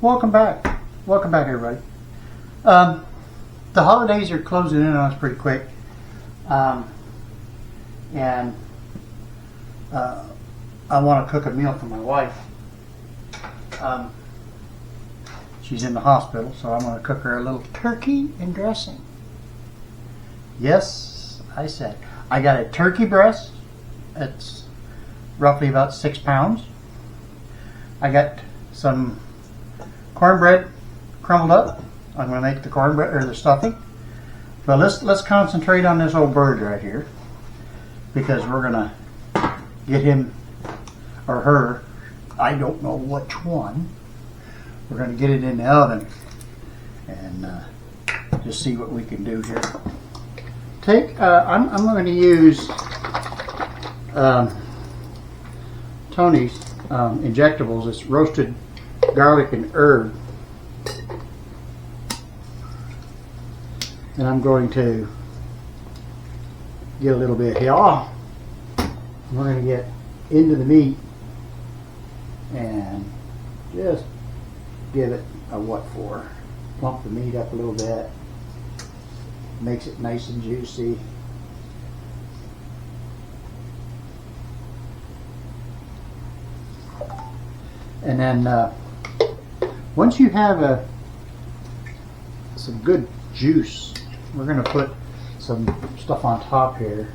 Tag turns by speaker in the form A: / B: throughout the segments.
A: Welcome back. Welcome back, everybody. The holidays are closing in on us pretty quick. And I want to cook a meal for my wife. She's in the hospital, so I'm going to cook her a little turkey and dressing. Yes, I said. I got a turkey breast. It's roughly about 6 pounds. I got some cornbread crumbled up. I'm going to make the cornbread or the stuffing. But let's concentrate on this old bird right here, because we're going to get him or her, I don't know which one. We're going to get it in the oven and just see what we can do here. I'm going to use Tony's injectables. It's roasted garlic and herb, and I'm going to get a little bit here. We're going to get into the meat and just give it a what for. Plump the meat up a little bit, makes it nice and juicy. And then once you have some good juice, we're going to put some stuff on top here,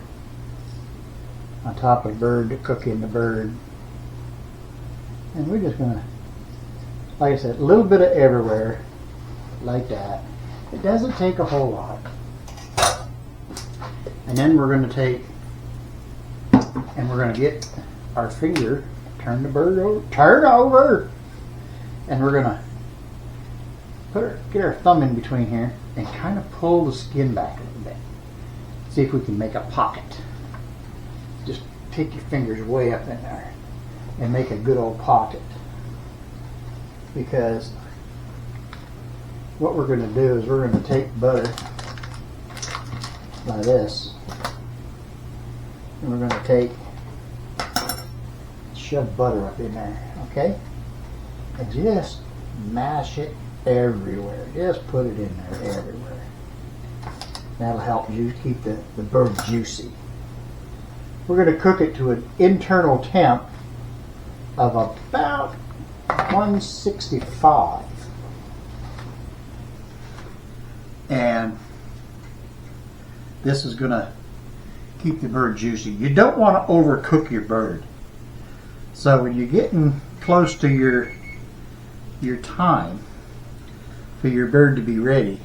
A: on top of the bird, to cook in the bird. And we're just going to, like I said, a little bit of everywhere, like that. It doesn't take a whole lot. And then we're going to take, and we're going to get our finger, turn the bird over, and we're going to get our thumb in between here and kind of pull the skin back a little bit. See if we can make a pocket. Just take your fingers way up in there and make a good old pocket. Because what we're going to do is we're going to take butter like this, and we're going to shove butter up in there, okay? And just mash it everywhere. Just put it in there everywhere. That'll help you keep the bird juicy. We're going to cook it to an internal temp of about 165. And this is going to keep the bird juicy. You don't want to overcook your bird. So when you're getting close to your time for your bird to be ready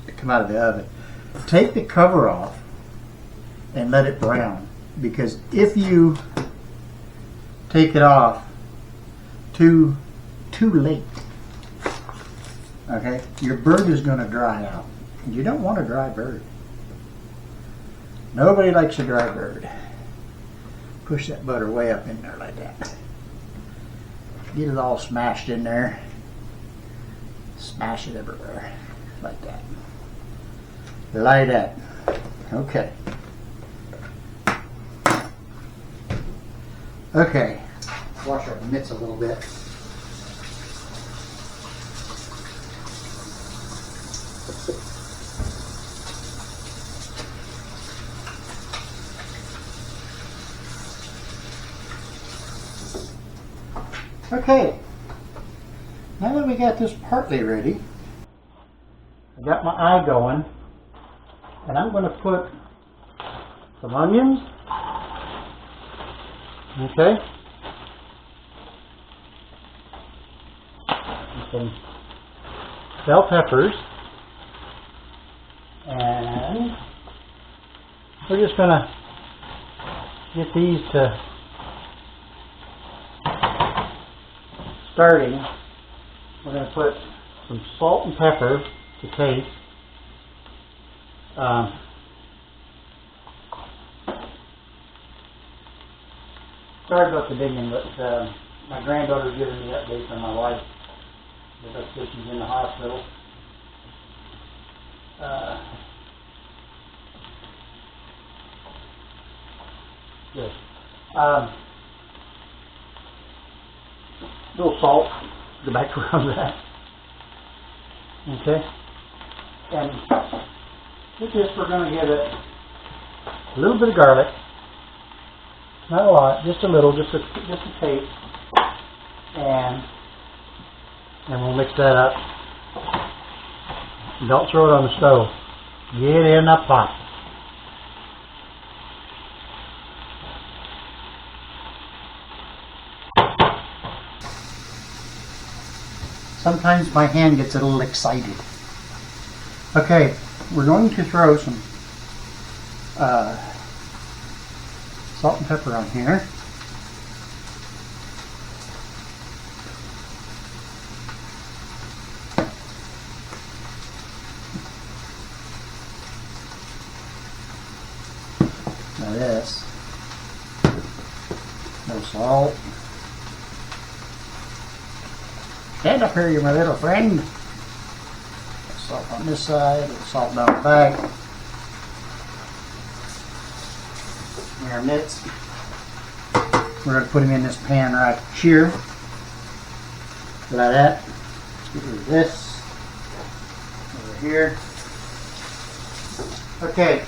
A: to come out of the oven, take the cover off and let it brown. Because if you take it off too late, okay, your bird is going to dry out. And you don't want a dry bird. Nobody likes a dry bird. Push that butter way up in there like that. Get it all smashed in there. Smash it everywhere like that. Like that. Okay. Okay. Wash our mitts a little bit. Okay, now that we got this partly ready, I got my eye going, and I'm going to put some onions, okay, and some bell peppers, and we're just going to get these to starting. We're going to put some salt and pepper to taste. Sorry about the digging, but my granddaughter's giving me updates on my wife. Because she's in the hospital. Good. A little salt, go back around that. Okay? And with this, we're going to give it a little bit of garlic. Not a lot, just a little, just a taste. And we'll mix that up. Don't throw it on the stove. Get in the pot. Sometimes my hand gets a little excited. Okay, we're going to throw some salt and pepper on here. Now this, no salt. Stand up here, you my little friend. Salt on this side, salt down the back. Our mitts. We're going to put them in this pan right here. Like that. Get rid of this. Over here. Okay.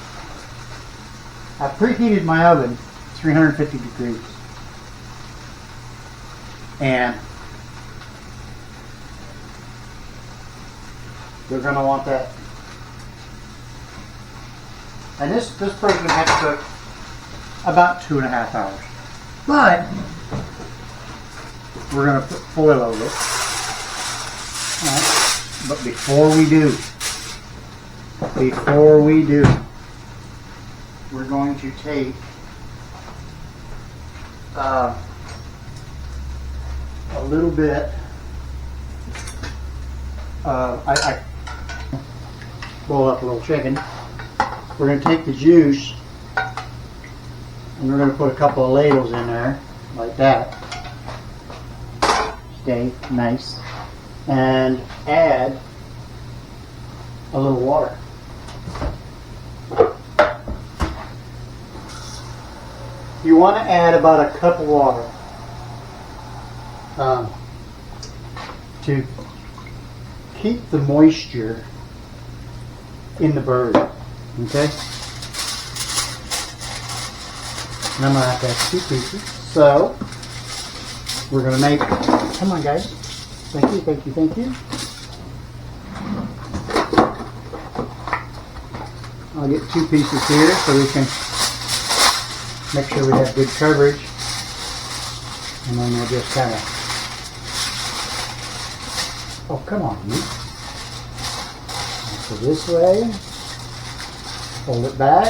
A: I preheated my oven 350 degrees. And we're going to want that. And this program has to cook about 2.5 hours. But we're going to put foil over it. Right. But before we do, we're going to take a little bit. I boil up a little chicken. We're going to take the juice and we're going to put a couple of ladles in there, like that. Stay nice. And add a little water. You want to add about a cup of water to keep the moisture in the bird. Okay? And I'm going to have to have 2 pieces. So, we're going to make, come on guys. Thank you, thank you, thank you. I'll get 2 pieces here so we can make sure we have good coverage. And then we'll just kind of, oh come on, you. So this way, hold it back.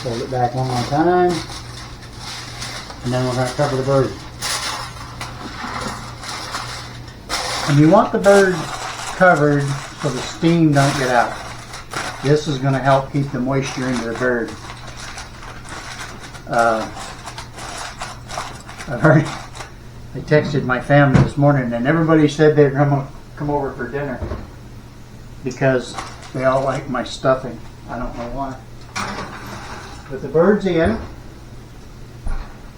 A: Hold it back one more time. And then we're going to cover the bird. And you want the bird covered so the steam don't get out. This is going to help keep the moisture into the bird. I texted my family this morning and everybody said they're going to come over for dinner because they all like my stuffing. I don't know why. Put the birds in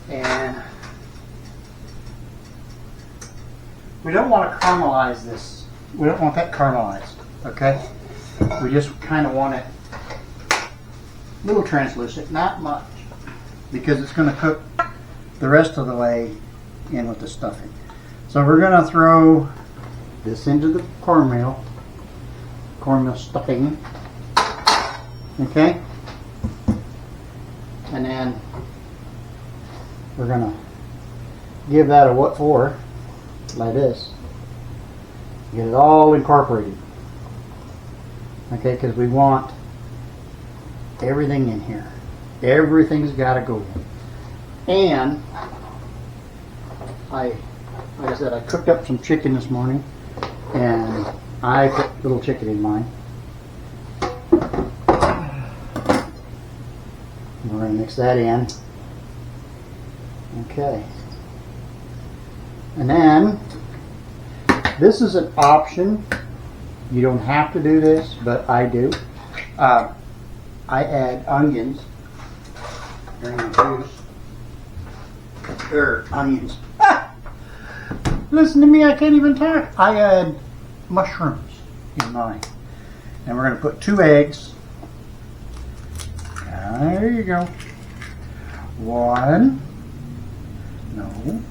A: and we don't want to caramelize this. We don't want that caramelized, okay? We just kind of want it a little translucent, not much, because it's going to cook the rest of the way in with the stuffing. So we're going to throw this into the cornmeal stuffing, okay? And then we're going to give that a what for, like this. Get it all incorporated. Okay, because we want everything in here. Everything's got to go in. And like I said, I cooked up some chicken this morning, and I put a little chicken in mine. We're going to mix that in. Okay. And then, this is an option. You don't have to do this, but I do. I add onions during the juice. Onions. Listen to me, I can't even talk. I add mushrooms in mine. And we're going to put 2 eggs. There you go. 1. No.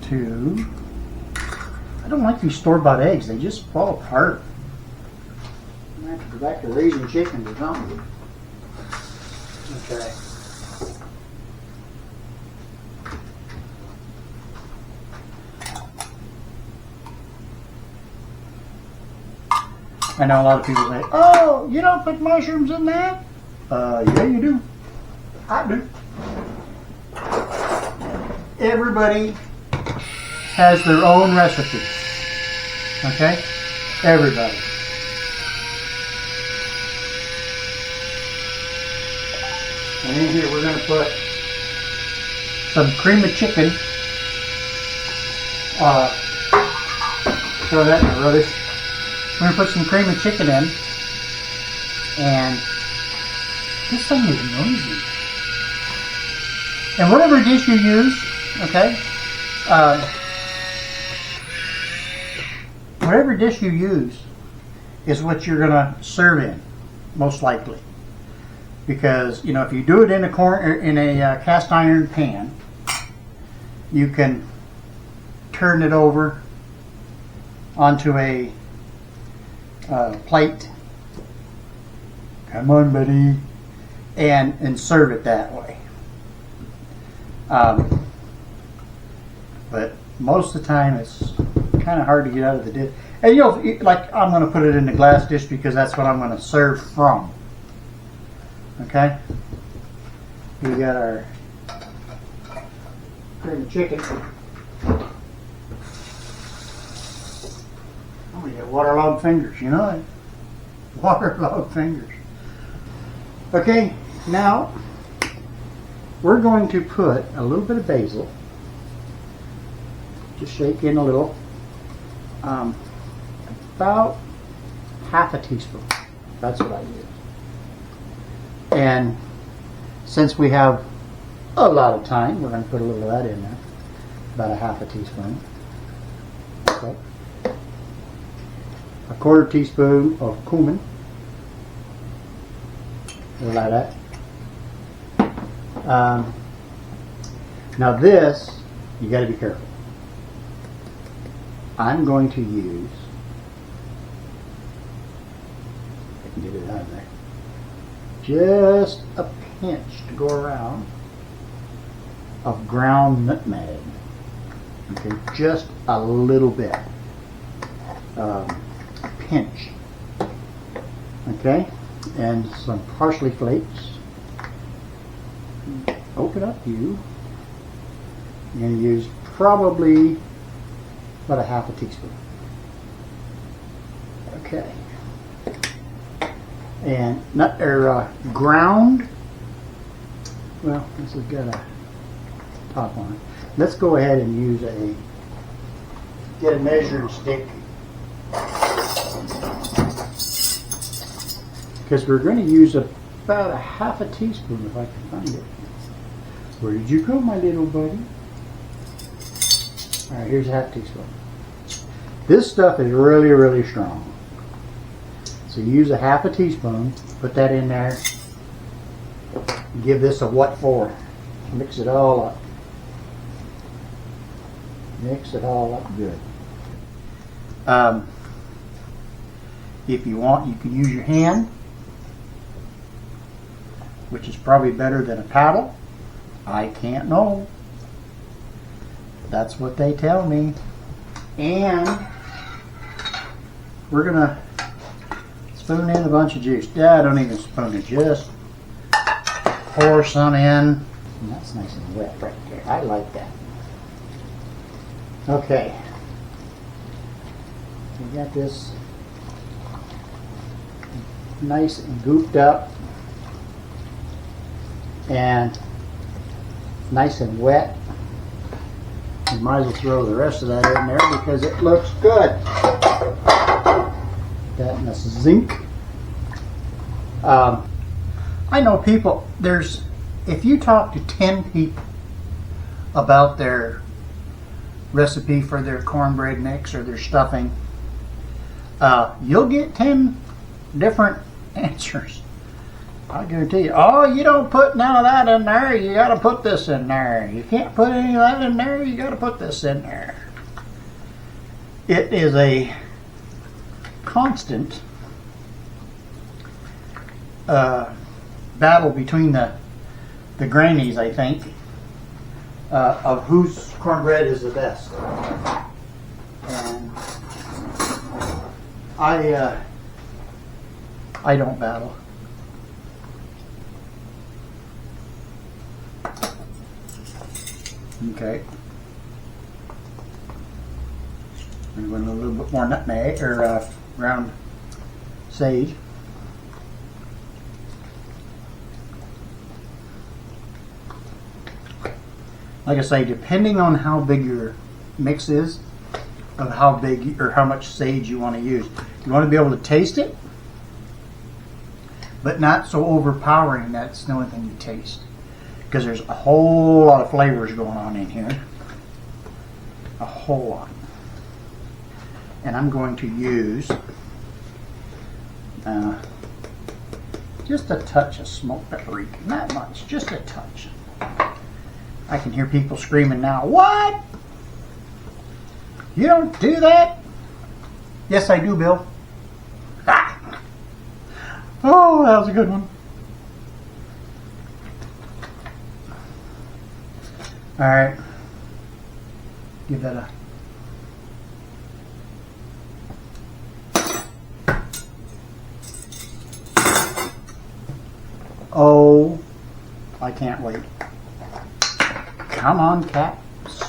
A: 2. I don't like these store-bought eggs. They just fall apart. I'm going to have to go back to raising chickens or something. Okay. I know a lot of people say, oh, you don't put mushrooms in that? Yeah, you do. I do. Everybody has their own recipe. Okay? Everybody. And in here we're going to put some cream of chicken. Throw that in the rubbish. We're going to put some cream of chicken in. And this thing is noisy. And whatever dish you use, okay, whatever dish you use is what you're going to serve in, most likely. Because, you know, if you do it in a cast iron pan, you can turn it over onto a plate. Come on, buddy. And serve it that way. But most of the time it's kind of hard to get out of the dish. And you know, like I'm going to put it in the glass dish because that's what I'm going to serve from. Okay? We got our cream of chicken. Oh, we got waterlogged fingers, you know it. Waterlogged fingers. Okay, now we're going to put a little bit of basil. Just shake in a little. About half a teaspoon. That's what I use. And since we have a lot of time, we're going to put a little of that in there. About a half a teaspoon. Okay. A 1/4 teaspoon of cumin. Like that. Now this, you got to be careful. I'm going to use, I can get it out of there, just a pinch to go around of ground nutmag. Okay, just a little bit. A pinch. Okay, and some parsley flakes. Open up you. You're going to use probably about a half a teaspoon. Okay. And ground. Well, this has got a top on it. Let's go ahead and use get a measuring stick. Because we're going to use about a half a teaspoon if I can find it. Where did you go, my little buddy? Alright, here's a half teaspoon. This stuff is really, really strong. So you use a half a teaspoon, put that in there, give this a what for. Mix it all up. Mix it all up good. If you want, you can use your hand, which is probably better than a paddle. I can't know. That's what they tell me. And we're gonna spoon in a bunch of juice. Yeah, don't even spoon it, just pour some in. And that's nice and wet right there. I like that. Okay. We got this nice and gooped up and nice and wet. You might as well throw the rest of that in there because it looks good. That and the zinc. I know people, if you talk to 10 people about their recipe for their cornbread mix or their stuffing, you'll get 10 different answers. I guarantee you. Oh, you don't put none of that in there. You got to put this in there. You can't put any of that in there. You got to put this in there. It is a constant battle between the grannies, I think, of whose cornbread is the best. And I don't battle. Okay. I'm going a little bit more nutmeg or ground sage. Like I say, depending on how big your mix is, of how big or how much sage you want to use. You want to be able to taste it, but not so overpowering that's the only thing you taste. Because there's a whole lot of flavors going on in here. A whole lot. And I'm going to use just a touch of smoked paprika. Not much, just a touch. I can hear people screaming now, "What? You don't do that?" Yes, I do, Bill. Ah! Oh, that was a good one. All right, give that a oh, I can't wait. Come on, cats.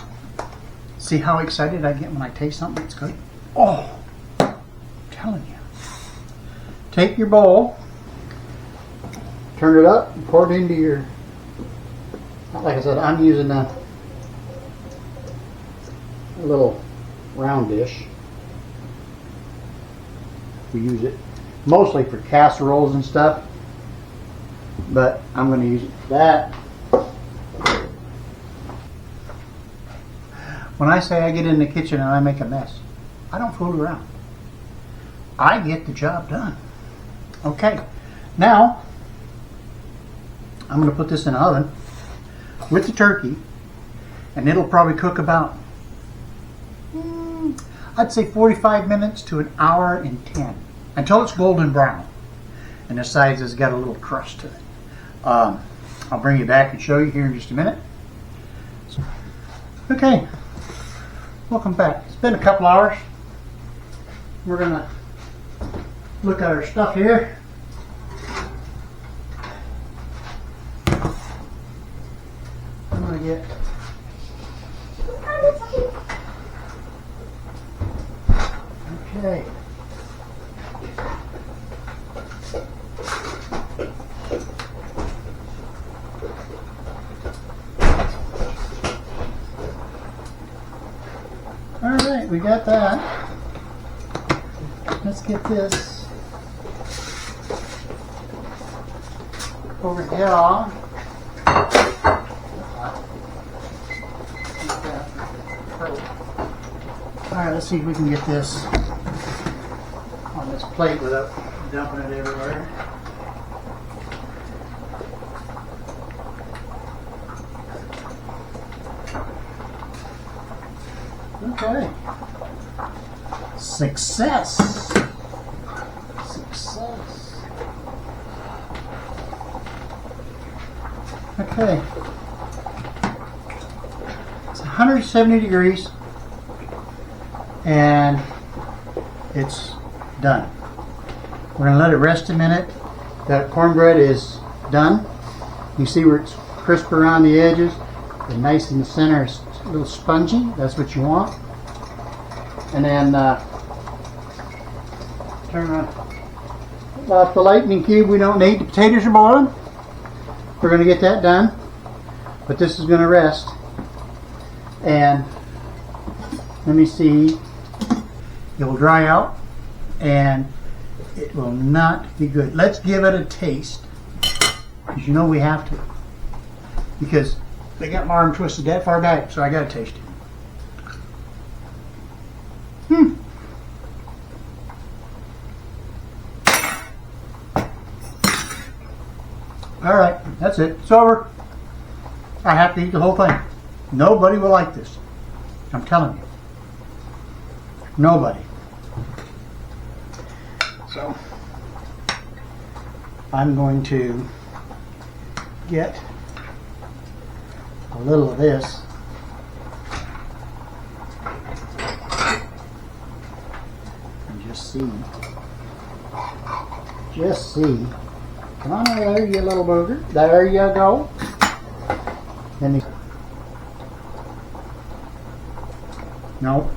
A: See how excited I get when I taste something that's good? Oh, I'm telling you. Take your bowl, turn it up, and pour it into your, like I said, I'm using a little round dish. We use it mostly for casseroles and stuff, but I'm going to use it for that. When I say I get in the kitchen and I make a mess, I don't fool around. I get the job done. Okay, now I'm going to put this in the oven with the turkey, and it'll probably cook about, I'd say 45 minutes to an hour and 10, until it's golden brown and the sides has got a little crust to it. I'll bring you back and show you here in just a minute. Okay, welcome back. It's been a couple hours. We're going to look at our stuff here. I'm going to get okay. All right, we got that. Let's get this over here. All right, let's see if we can get this on this plate without dumping it everywhere. Okay. Success. Success. Okay. It's 170 degrees and it's done. We're going to let it rest a minute. That cornbread is done. You see where it's crisp around the edges and nice in the center. It's a little spongy. That's what you want. And then turn around. Off the lightning cube. We don't need. The potatoes are boiling. We're going to get that done. But this is going to rest. And let me see. It will dry out and it will not be good. Let's give it a taste. Because you know we have to. Because They got my arm twisted that far back, so I gotta taste it. Alright, that's it. It's over. I have to eat the whole thing. Nobody will like this. I'm telling you. Nobody. So, I'm going to get a little of this. And just see. Just see. Come on, there you little booger. There you go. Then no.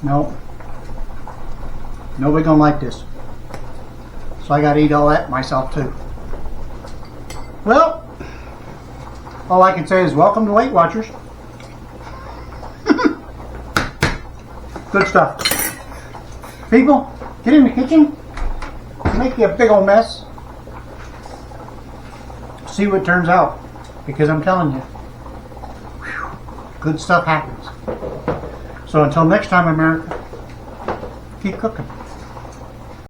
A: No. Nobody gonna like this. So I gotta eat all that myself too. Well, all I can say is welcome to Weight Watchers. Good stuff. People, get in the kitchen. Make you a big old mess. See what turns out. Because I'm telling you, whew, good stuff happens. So until next time, America, keep cooking.